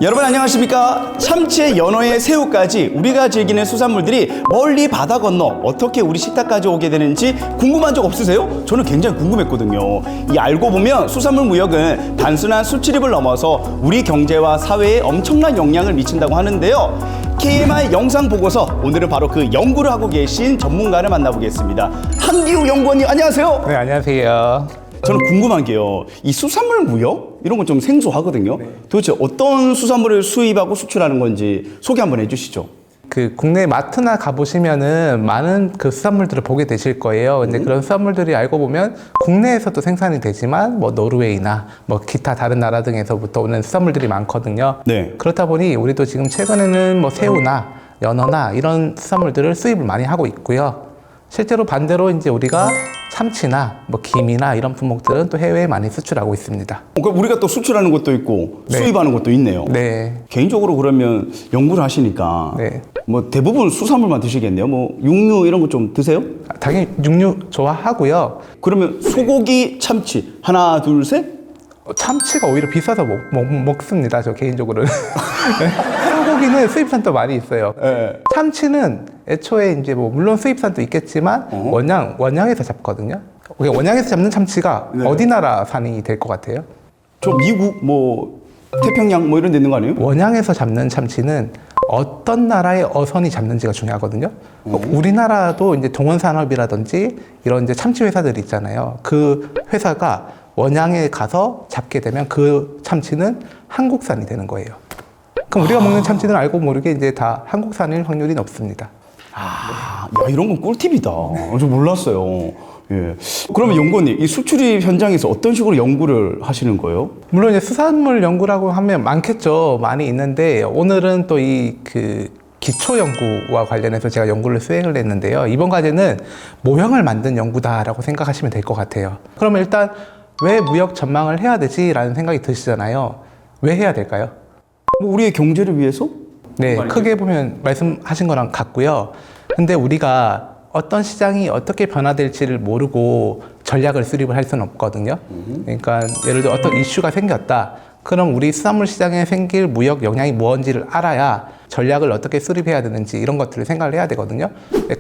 여러분 안녕하십니까? 참치에 연어에 새우까지 우리가 즐기는 수산물들이 멀리 바다 건너 어떻게 우리 식탁까지 오게 되는지 궁금한 적 없으세요? 저는 굉장히 궁금했거든요. 이 알고 보면 수산물 무역은 단순한 수출입을 넘어서 우리 경제와 사회에 엄청난 영향을 미친다고 하는데요. KMI 영상 보고서 오늘은 바로 그 연구를 하고 계신 전문가를 만나보겠습니다. 한기우 연구원님 안녕하세요. 네, 안녕하세요. 저는 궁금한 게요. 이 수산물 무역? 이런 건 좀 생소하거든요. 도대체 어떤 수산물을 수입하고 수출하는 건지 소개 한번 해주시죠. 그 국내 마트나 가보시면은 많은 그 수산물들을 보게 되실 거예요. 근데 그런 수산물들이 알고 보면 국내에서도 생산이 되지만 뭐 노르웨이나 뭐 기타 다른 나라 등에서부터 오는 수산물들이 많거든요. 네. 그렇다 보니 우리도 지금 최근에는 뭐 새우나 연어나 이런 수산물들을 수입을 많이 하고 있고요. 실제로 반대로 이제 우리가 참치나 뭐 김이나 이런 품목들은 또 해외에 많이 수출하고 있습니다. 그럼 우리가 또 수출하는 것도 있고 네. 수입하는 것도 있네요. 네. 개인적으로 그러면 연구를 하시니까 네. 뭐 대부분 수산물만 드시겠네요. 뭐 육류 이런 거 좀 드세요? 당연히 육류 좋아하고요. 그러면 소고기, 참치 하나, 둘, 셋? 참치가 오히려 비싸서 먹습니다. 저 개인적으로는. 소고기는 수입산도 많이 있어요. 네. 참치는 애초에 이제 뭐 물론 수입산도 있겠지만 원양에서 잡거든요. 원양에서 잡는 참치가 네. 어디 나라 산이 될 것 같아요? 저 미국 뭐 태평양 뭐 이런 데 있는 거 아니에요? 원양에서 잡는 참치는 어떤 나라의 어선이 잡는지가 중요하거든요. 우리나라도 이제 동원산업이라든지 이런 이제 참치 회사들이 있잖아요. 그 회사가 원양에 가서 잡게 되면 그 참치는 한국산이 되는 거예요. 그럼 우리가 먹는 참치는 알고 모르게 이제 다 한국산일 확률이 높습니다. 야, 이런 건 꿀팁이다. 저 몰랐어요. 예. 그러면 연구원님, 이 수출입 현장에서 어떤 식으로 연구를 하시는 거예요? 물론 이제 수산물 연구라고 하면 많겠죠. 많이 있는데 오늘은 또 이 기초 연구와 관련해서 제가 연구를 수행을 했는데요. 이번 과제는 모형을 만든 연구다라고 생각하시면 될 것 같아요. 그러면 일단 왜 무역 전망을 해야 되지라는 생각이 드시잖아요. 왜 해야 될까요? 뭐 우리의 경제를 위해서? 네, 크게 보면 말씀하신 거랑 같고요. 근데 우리가 어떤 시장이 어떻게 변화될지를 모르고 전략을 수립을 할 수는 없거든요. 그러니까 예를 들어 어떤 이슈가 생겼다. 그럼 우리 수산물 시장에 생길 무역 영향이 뭔지를 알아야 전략을 어떻게 수립해야 되는지 이런 것들을 생각을 해야 되거든요.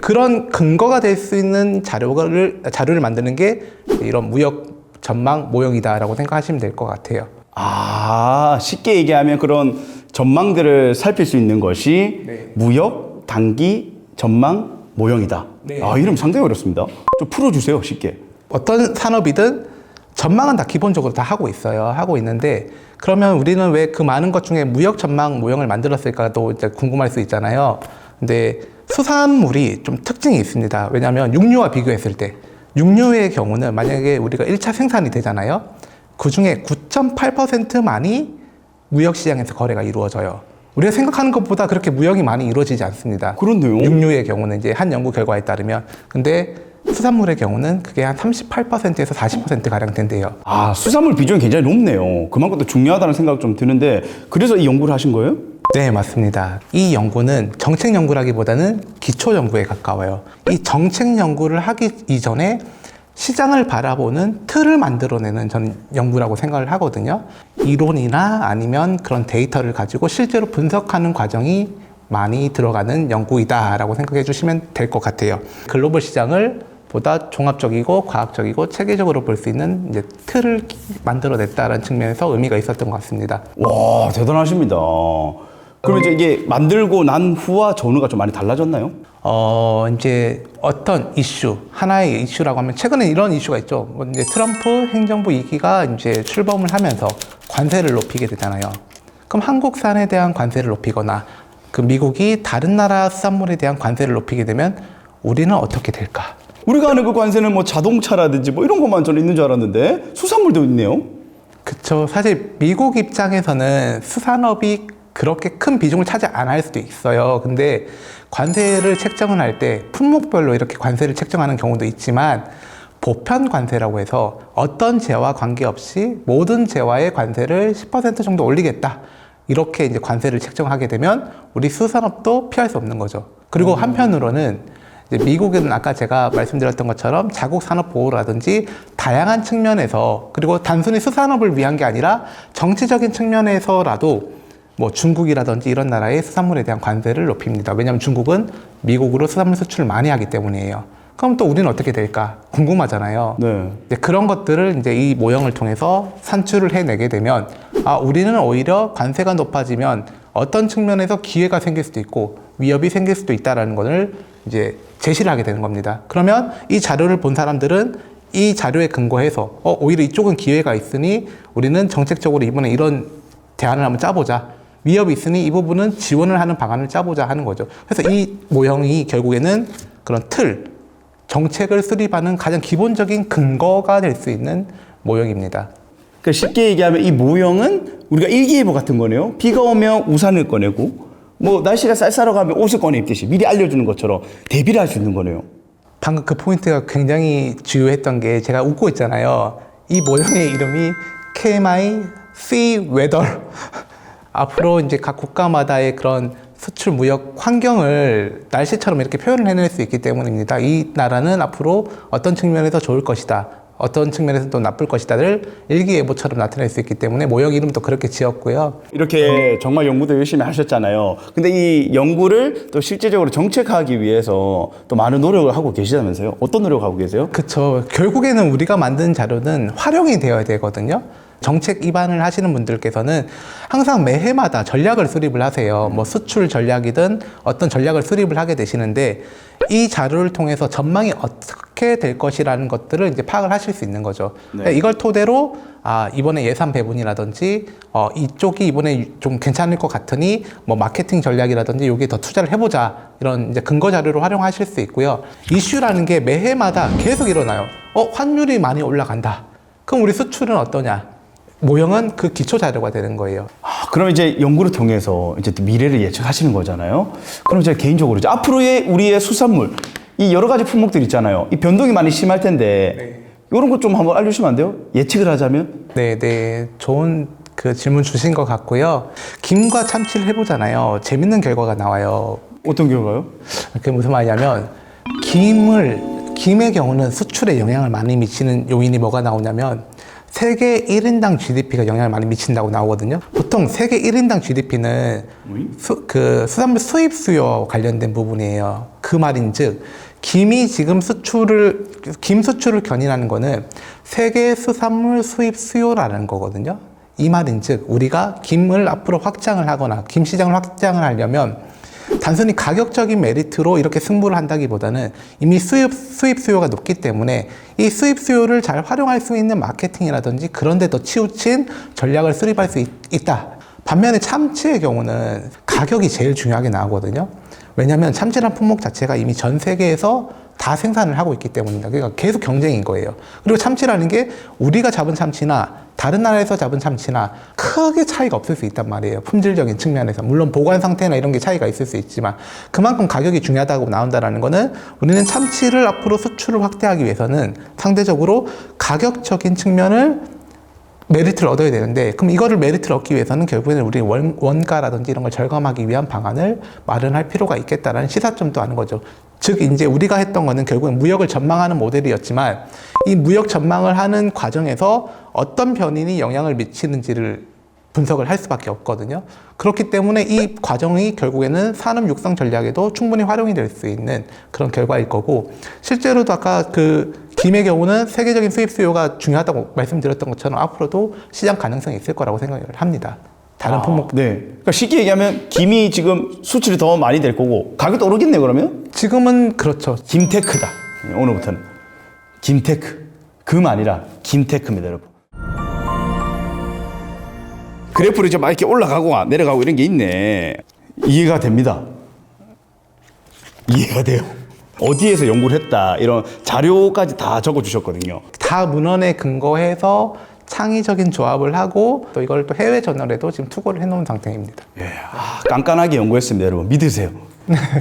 그런 근거가 될 수 있는 자료를 만드는 게 이런 무역 전망 모형이다라고 생각하시면 될 것 같아요. 아, 쉽게 얘기하면 그런 전망들을 살필 수 있는 것이 네. 무역, 단기, 전망, 모형이다. 네. 아, 이름 상당히 어렵습니다. 좀 풀어주세요, 쉽게. 어떤 산업이든 전망은 다 기본적으로 다 하고 있어요. 하고 있는데 그러면 우리는 왜 그 많은 것 중에 무역 전망 모형을 만들었을까도 이제 궁금할 수 있잖아요. 근데 수산물이 좀 특징이 있습니다. 왜냐하면 육류와 비교했을 때 육류의 경우는 만약에 우리가 1차 생산이 되잖아요. 그 중에 9.8%만이 무역시장에서 거래가 이루어져요. 우리가 생각하는 것보다 그렇게 무역이 많이 이루어지지 않습니다. 그렇네요. 육류의 경우는 이제 한 연구 결과에 따르면. 근데 수산물의 경우는 그게 한 38%에서 40%가량 된대요. 아, 수산물 비중이 굉장히 높네요. 그만큼 또 중요하다는 생각 좀 드는데, 그래서 이 연구를 하신 거예요? 네, 맞습니다. 이 연구는 정책 연구라기보다는 기초 연구에 가까워요. 이 정책 연구를 하기 이전에 시장을 바라보는 틀을 만들어내는 전 연구라고 생각을 하거든요. 이론이나 아니면 그런 데이터를 가지고 실제로 분석하는 과정이 많이 들어가는 연구이다라고 생각해 주시면 될 것 같아요. 글로벌 시장을 보다 종합적이고 과학적이고 체계적으로 볼 수 있는 이제 틀을 만들어냈다는 측면에서 의미가 있었던 것 같습니다. 와, 대단하십니다. 그럼 이제 이게 만들고 난 후와 전후가 좀 많이 달라졌나요? 이제 어떤 이슈, 하나의 이슈라고 하면 최근에 이런 이슈가 있죠. 뭐 이제 트럼프 행정부 2기가 이제 출범을 하면서 관세를 높이게 되잖아요. 그럼 한국산에 대한 관세를 높이거나 그 미국이 다른 나라 수산물에 대한 관세를 높이게 되면 우리는 어떻게 될까? 우리가 아는 그 관세는 뭐 자동차라든지 뭐 이런 것만 저는 있는 줄 알았는데 수산물도 있네요. 그쵸. 사실 미국 입장에서는 수산업이 그렇게 큰 비중을 차지 안 할 수도 있어요. 근데 관세를 책정을 할 때 품목별로 이렇게 관세를 책정하는 경우도 있지만 보편 관세라고 해서 어떤 재와 관계없이 모든 재화의 관세를 10% 정도 올리겠다. 이렇게 이제 관세를 책정하게 되면 우리 수산업도 피할 수 없는 거죠. 그리고 한편으로는 이제 미국은 아까 제가 말씀드렸던 것처럼 자국 산업 보호라든지 다양한 측면에서 그리고 단순히 수산업을 위한 게 아니라 정치적인 측면에서라도 뭐 중국이라든지 이런 나라의 수산물에 대한 관세를 높입니다. 왜냐하면 중국은 미국으로 수산물 수출을 많이 하기 때문이에요. 그럼 또 우리는 어떻게 될까 궁금하잖아요. 네. 이제 그런 것들을 이제 이 모형을 통해서 산출을 해내게 되면 우리는 오히려 관세가 높아지면 어떤 측면에서 기회가 생길 수도 있고 위협이 생길 수도 있다라는 것을 이제 제시를 하게 되는 겁니다. 그러면 이 자료를 본 사람들은 이 자료에 근거해서 오히려 이쪽은 기회가 있으니 우리는 정책적으로 이번에 이런 대안을 한번 짜보자. 위협이 있으니 이 부분은 지원을 하는 방안을 짜보자 하는 거죠. 그래서 이 모형이 결국에는 그런 틀, 정책을 수립하는 가장 기본적인 근거가 될 수 있는 모형입니다. 그러니까 쉽게 얘기하면 이 모형은 우리가 일기예보 같은 거네요. 비가 오면 우산을 꺼내고 뭐 날씨가 쌀쌀하면 옷을 꺼내 입듯이 미리 알려주는 것처럼 대비를 할 수 있는 거네요. 방금 그 포인트가 굉장히 주요했던 게 제가 웃고 있잖아요. 이 모형의 이름이 KMI Sea Weather. 앞으로 이제 각 국가마다의 그런 수출 무역 환경을 날씨처럼 이렇게 표현을 해낼 수 있기 때문입니다. 이 나라는 앞으로 어떤 측면에서 좋을 것이다. 어떤 측면에서 또 나쁠 것이다를 일기예보처럼 나타낼 수 있기 때문에 모형 이름도 그렇게 지었고요. 이렇게 정말 연구도 열심히 하셨잖아요. 근데 이 연구를 또 실제적으로 정책화하기 위해서 또 많은 노력을 하고 계시다면서요? 어떤 노력을 하고 계세요? 그쵸. 결국에는 우리가 만든 자료는 활용이 되어야 되거든요. 정책 입안을 하시는 분들께서는 항상 매해마다 전략을 수립을 하세요. 뭐 수출 전략이든 어떤 전략을 수립을 하게 되시는데 이 자료를 통해서 전망이 어떻게 될 것이라는 것들을 이제 파악을 하실 수 있는 거죠. 네. 이걸 토대로 이번에 예산 배분이라든지 이쪽이 이번에 좀 괜찮을 것 같으니 뭐 마케팅 전략이라든지 여기에 더 투자를 해보자 이런 이제 근거 자료를 활용하실 수 있고요. 이슈라는 게 매해마다 계속 일어나요. 환율이 많이 올라간다. 그럼 우리 수출은 어떠냐? 모형은 그 기초 자료가 되는 거예요. 그럼 이제 연구를 통해서 이제 또 미래를 예측하시는 거잖아요. 그럼 제가 개인적으로 이제 앞으로의 우리의 수산물 이 여러 가지 품목들 있잖아요. 이 변동이 많이 심할 텐데 이런 것 좀 한번 알려주시면 안 돼요? 예측을 하자면? 네, 좋은 그 질문 주신 것 같고요. 김과 참치를 해보잖아요. 재밌는 결과가 나와요. 어떤 결과요? 그게 무슨 말이냐면 김의 경우는 수출에 영향을 많이 미치는 요인이 뭐가 나오냐면 세계 1인당 GDP가 영향을 많이 미친다고 나오거든요. 보통 세계 1인당 GDP는 수산물 수입 수요 관련된 부분이에요. 그 말인즉 김이 지금 김 수출을 견인하는 거는 세계 수산물 수입 수요라는 거거든요. 이 말인즉 우리가 김을 앞으로 확장을 하거나 김 시장을 확장을 하려면 단순히 가격적인 메리트로 이렇게 승부를 한다기보다는 이미 수입 수요가 높기 때문에 이 수입 수요를 잘 활용할 수 있는 마케팅이라든지 그런 데 더 치우친 전략을 수립할 수 있다. 반면에 참치의 경우는 가격이 제일 중요하게 나오거든요. 왜냐하면 참치란 품목 자체가 이미 전 세계에서 다 생산을 하고 있기 때문입니다. 그러니까 계속 경쟁인 거예요. 그리고 참치라는 게 우리가 잡은 참치나 다른 나라에서 잡은 참치나 크게 차이가 없을 수 있단 말이에요. 품질적인 측면에서. 물론 보관 상태나 이런 게 차이가 있을 수 있지만 그만큼 가격이 중요하다고 나온다는 거는 우리는 참치를 앞으로 수출을 확대하기 위해서는 상대적으로 가격적인 측면을 메리트를 얻어야 되는데 그럼 이거를 메리트를 얻기 위해서는 결국에는 우리 원가라든지 이런 걸 절감하기 위한 방안을 마련할 필요가 있겠다라는 시사점도 하는 거죠. 즉 이제 우리가 했던 거는 결국엔 무역을 전망하는 모델이었지만 이 무역 전망을 하는 과정에서 어떤 변인이 영향을 미치는지를 분석을 할 수밖에 없거든요. 그렇기 때문에 이 과정이 결국에는 산업 육성 전략에도 충분히 활용이 될 수 있는 그런 결과일 거고 실제로도 아까 그 김의 경우는 세계적인 수입 수요가 중요하다고 말씀드렸던 것처럼 앞으로도 시장 가능성이 있을 거라고 생각을 합니다. 다른 품목. 네. 그러니까 쉽게 얘기하면 김이 지금 수출이 더 많이 될 거고 가격도 오르겠네요, 그러면? 지금은 그렇죠. 김테크다. 오늘부터는. 김테크. 금 아니라 김테크입니다, 여러분. 그래프로 이제 막 이렇게 올라가고 내려가고 이런 게 있네. 이해가 됩니다. 이해가 돼요. 어디에서 연구를 했다 이런 자료까지 다 적어주셨거든요. 다 문헌에 근거해서 창의적인 조합을 하고 또 이걸 또 해외 저널에도 지금 투고를 해놓은 상태입니다. 예, 깐깐하게 연구했습니다, 여러분. 믿으세요.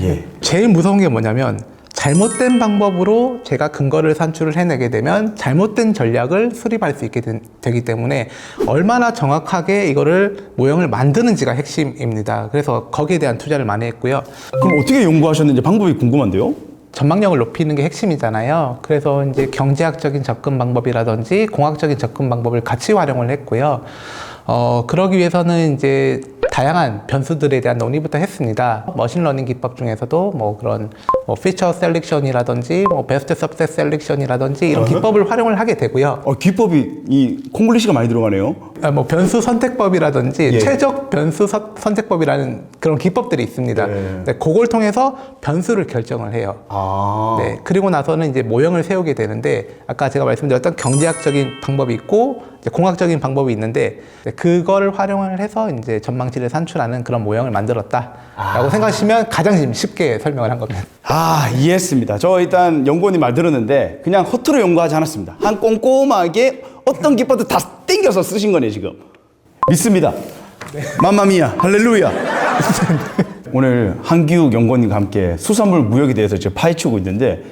예. 제일 무서운 게 뭐냐면 잘못된 방법으로 제가 근거를 산출을 해내게 되면 잘못된 전략을 수립할 수 있게 되기 때문에 얼마나 정확하게 이거를 모형을 만드는지가 핵심입니다. 그래서 거기에 대한 투자를 많이 했고요. 그럼 어떻게 연구하셨는지 방법이 궁금한데요? 전망력을 높이는 게 핵심이잖아요. 그래서 이제 경제학적인 접근 방법이라든지 공학적인 접근 방법을 같이 활용을 했고요. 그러기 위해서는 이제 다양한 변수들에 대한 논의부터 했습니다. 머신러닝 기법 중에서도 뭐 그런 뭐 피처 셀렉션이라든지 뭐 베스트 서브셋 셀렉션이라든지 이런 기법을 활용을 하게 되고요. 기법이 이 콩글리시가 많이 들어가네요. 뭐 변수 선택법이라든지 예. 최적 변수 선택법이라는 그런 기법들이 있습니다. 네, 그걸 통해서 변수를 결정을 해요. 네, 그리고 나서는 이제 모형을 세우게 되는데 아까 제가 말씀드렸던 경제학적인 방법이 있고 이제 공학적인 방법이 있는데 그걸 활용을 해서 이제 전망치를 산출하는 그런 모형을 만들었다라고 생각하시면 가장 쉽게 설명을 한 겁니다. 이해했습니다. 저 일단 연구원님 말 들었는데 그냥 허투루 연구하지 않았습니다. 한 꼼꼼하게 어떤 기법도 다 땡겨서 쓰신 거네 지금. 믿습니다. 맘마미야, 할렐루야. 오늘 한기욱 연구원님과 함께 수산물 무역에 대해서 지금 파헤치고 있는데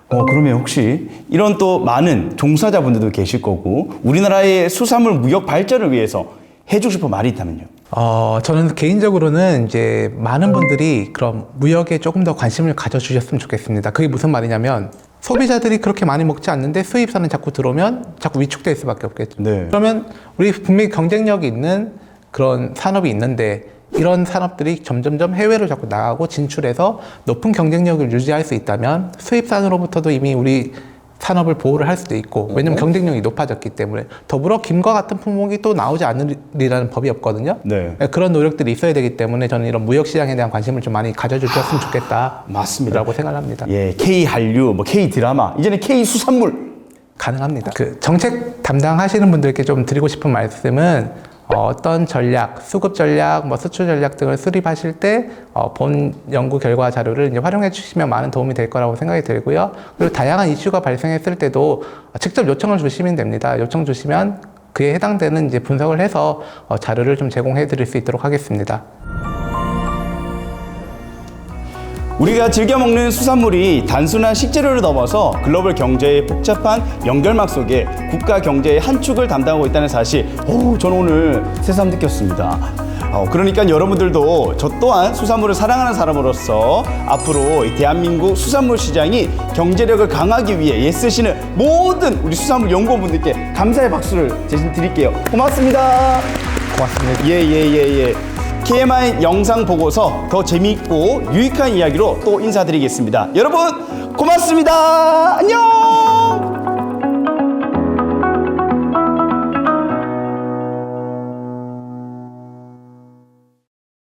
그러면 혹시 이런 또 많은 종사자분들도 계실 거고 우리나라의 수산물 무역 발전을 위해서 해주고 싶은 말이 있다면요? 저는 개인적으로는 이제 많은 분들이 그런 무역에 조금 더 관심을 가져주셨으면 좋겠습니다. 그게 무슨 말이냐면 소비자들이 그렇게 많이 먹지 않는데 수입산은 자꾸 들어오면 자꾸 위축될 수밖에 없겠죠. 네. 그러면 우리 분명히 경쟁력이 있는 그런 산업이 있는데 이런 산업들이 점점점 해외로 자꾸 나가고 진출해서 높은 경쟁력을 유지할 수 있다면 수입산으로부터도 이미 우리 산업을 보호를 할 수도 있고 왜냐면 경쟁력이 높아졌기 때문에 더불어 김과 같은 품목이 또 나오지 않으리라는 법이 없거든요. 네. 그런 노력들이 있어야 되기 때문에 저는 이런 무역시장에 대한 관심을 좀 많이 가져주셨으면 좋겠다. 맞습니다. 라고 생각합니다. 예, K 한류, 뭐 K 드라마, 이제는 K 수산물. 가능합니다. 그 정책 담당하시는 분들께 좀 드리고 싶은 말씀은 어떤 전략, 수급 전략, 뭐 수출 전략 등을 수립하실 때 본 연구 결과 자료를 이제 활용해 주시면 많은 도움이 될 거라고 생각이 들고요. 그리고 다양한 이슈가 발생했을 때도 직접 요청을 주시면 됩니다. 요청 주시면 그에 해당되는 이제 분석을 해서 자료를 좀 제공해 드릴 수 있도록 하겠습니다. 우리가 즐겨 먹는 수산물이 단순한 식재료를 넘어서 글로벌 경제의 복잡한 연결막 속에 국가 경제의 한 축을 담당하고 있다는 사실, 저는 오늘 새삼 느꼈습니다. 그러니까 여러분들도 저 또한 수산물을 사랑하는 사람으로서 앞으로 이 대한민국 수산물 시장이 경제력을 강화하기 위해 애쓰시는 모든 우리 수산물 연구원분들께 감사의 박수를 대신 드릴게요. 고맙습니다. 고맙습니다. 예. KMI 영상 보고서 더 재미있고 유익한 이야기로 또 인사드리겠습니다. 여러분 고맙습니다. 안녕.